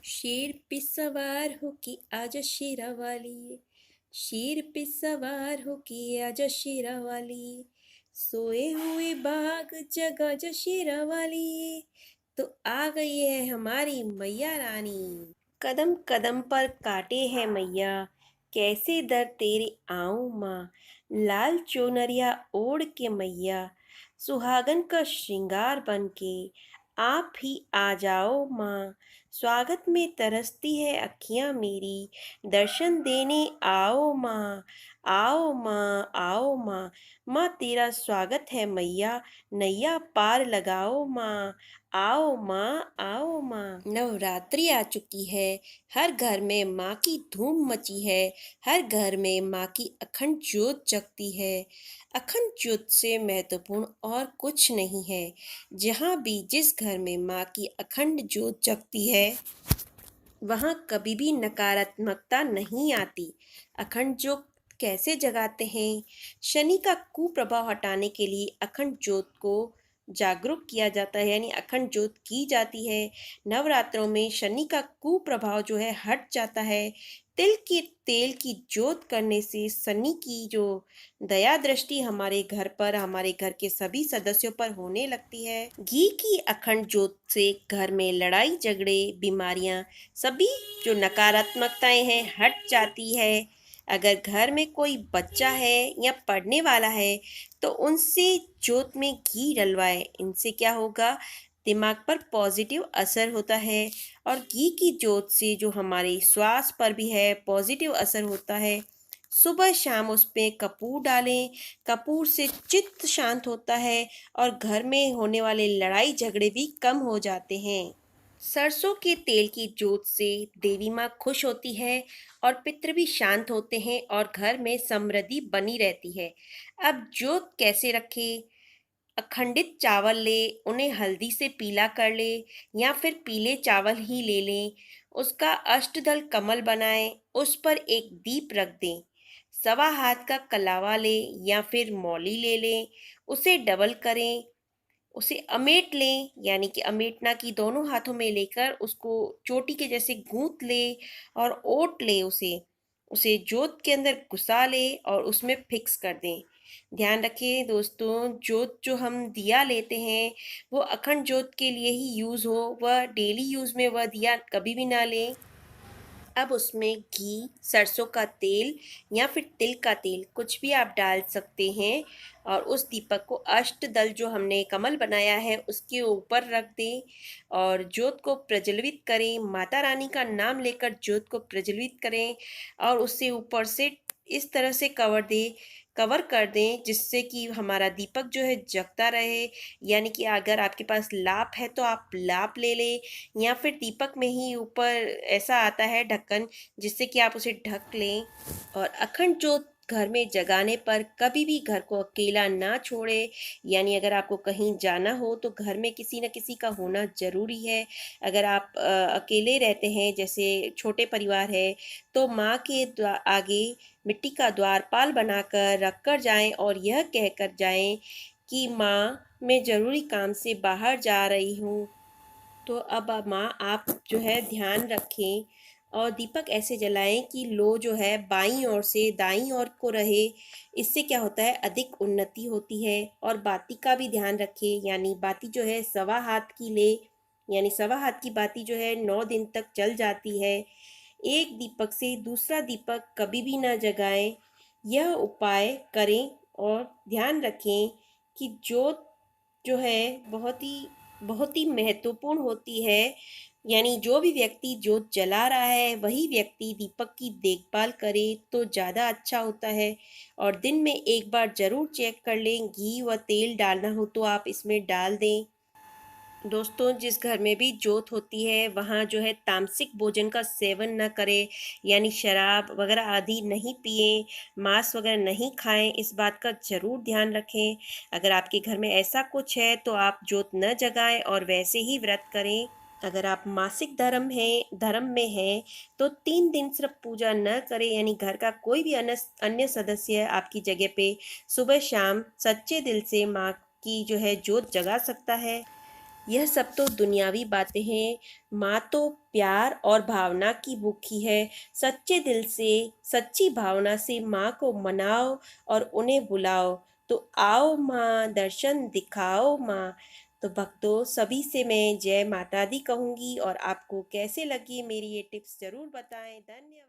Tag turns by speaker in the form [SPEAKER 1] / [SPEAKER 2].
[SPEAKER 1] शेर पे सवार हो के आजा शेरा वाली। शेर पे सवार हो के आजा शेरा वाली। सोए हुए बाग जगा जा शेरा वाली। तो आ गई है हमारी मैया रानी। कदम कदम पर काटे हैं मैया, कैसे दर तेरे आऊं माँ। लाल चुनरिया ओढ़ के मैया, सुहागन का श्रृंगार बन के आप ही आ जाओ माँ। स्वागत में तरसती है अखियाँ मेरी, दर्शन देने आओ माँ। आओ माँ आओ माँ, माँ तेरा स्वागत है मैया, नैया पार लगाओ माँ। आओ माँ आओ माँ। नवरात्रि आ चुकी है, हर घर में माँ की धूम मची है। हर घर में माँ की अखंड ज्योत जगती है। अखंड ज्योत से महत्वपूर्ण और कुछ नहीं है। जहाँ भी जिस घर में माँ की अखंड ज्योत जगती है, वहाँ कभी भी नकारात्मकता नहीं आती। अखंड ज्योत कैसे जगाते हैं? शनि का कुप्रभाव हटाने के लिए अखंड ज्योत को जागरूक किया जाता है, यानी अखंड ज्योत की जाती है। नवरात्रों में शनि का कुप्रभाव जो है हट जाता है। तिल के तेल की ज्योत करने से शनि की जो दया दृष्टि हमारे घर पर, हमारे घर के सभी सदस्यों पर होने लगती है। घी की अखंड ज्योत से घर में लड़ाई झगड़े, बीमारियां, सभी जो नकारात्मकताएं हैं हट जाती है। अगर घर में कोई बच्चा है या पढ़ने वाला है तो उनसे ज्योत में घी डलवाए। इनसे क्या होगा, दिमाग पर पॉजिटिव असर होता है। और घी की ज्योत से जो हमारे श्वास पर भी है पॉजिटिव असर होता है। सुबह शाम उसमें कपूर डालें, कपूर से चित्त शांत होता है और घर में होने वाले लड़ाई झगड़े भी कम हो जाते हैं। सरसों के तेल की ज्योत से देवी माँ खुश होती है और पितृ भी शांत होते हैं और घर में समृद्धि बनी रहती है। अब ज्योत कैसे रखें? अखंडित चावल ले, उन्हें हल्दी से पीला कर ले या फिर पीले चावल ही ले लें। उसका अष्टदल कमल बनाएं, उस पर एक दीप रख दें। सवा हाथ का कलावा ले या फिर मौली ले लें, उसे डबल करें। उसे अमेट लें, यानी कि अमेटना की दोनों हाथों में लेकर उसको चोटी के जैसे गूंथ ले और ओट ले उसे। उसे जोत के अंदर घुसा ले और उसमें फिक्स कर दें। ध्यान रखें दोस्तों, जोत जो हम दिया लेते हैं वो अखंड जोत के लिए ही यूज़ हो, वह डेली यूज़ में वह दिया कभी भी ना लें। अब उसमें घी, सरसों का तेल या फिर तिल का तेल कुछ भी आप डाल सकते हैं और उस दीपक को अष्टदल जो हमने कमल बनाया है उसके ऊपर रख दें और ज्योत को प्रज्वलित करें। माता रानी का नाम लेकर ज्योत को प्रज्वलित करें और उससे ऊपर से इस तरह से कवर कर दें जिससे कि हमारा दीपक जो है जगता रहे। यानी कि अगर आपके पास लाप है तो आप लाप ले लें या फिर दीपक में ही ऊपर ऐसा आता है ढक्कन जिससे कि आप उसे ढक लें। और अखंड ज्योत घर में जगाने पर कभी भी घर को अकेला ना छोड़े। यानी अगर आपको कहीं जाना हो तो घर में किसी न किसी का होना जरूरी है। अगर आप अकेले रहते हैं, जैसे छोटे परिवार है, तो माँ के आगे मिट्टी का द्वारपाल बनाकर रख कर जाएं और यह कहकर जाएं कि माँ मैं ज़रूरी काम से बाहर जा रही हूँ। तो अब माँ आप जो है ध्यान रखें और दीपक ऐसे जलाएं कि लो जो है बाईं ओर से दाईं ओर को रहे। इससे क्या होता है, अधिक उन्नति होती है। और बाती का भी ध्यान रखें, यानी बाती जो है सवा हाथ की ले, यानी सवा हाथ की बाती जो है 9 दिन तक जल जाती है। एक दीपक से दूसरा दीपक कभी भी ना जगाएं। यह उपाय करें और ध्यान रखें कि ज्योत जो है बहुत ही महत्वपूर्ण होती है। यानी जो भी व्यक्ति ज्योत जला रहा है वही व्यक्ति दीपक की देखभाल करे तो ज़्यादा अच्छा होता है। और दिन में एक बार ज़रूर चेक कर लें, घी व तेल डालना हो तो आप इसमें डाल दें। दोस्तों, जिस घर में भी जोत होती है वहाँ जो है तामसिक भोजन का सेवन न करें, यानी शराब वगैरह आदि नहीं पिएं, मांस वगैरह नहीं खाएं। इस बात का ज़रूर ध्यान रखें। अगर आपके घर में ऐसा कुछ है तो आप जोत न जगाएं और वैसे ही व्रत करें। अगर आप मासिक धर्म में हैं तो 3 दिन सिर्फ पूजा न करें, यानी घर का कोई भी अन्य सदस्य आपकी जगह पे सुबह शाम सच्चे दिल से माँ की जो है जोत जगा सकता है। यह सब तो दुनियावी बातें हैं। माँ तो प्यार और भावना की भूखी है। सच्चे दिल से, सच्ची भावना से माँ को मनाओ और उन्हें बुलाओ। तो आओ माँ, दर्शन दिखाओ माँ। तो भक्तों, सभी से मैं जय माता दी कहूँगी। और आपको कैसे लगी मेरी ये टिप्स ज़रूर बताएं। धन्यवाद।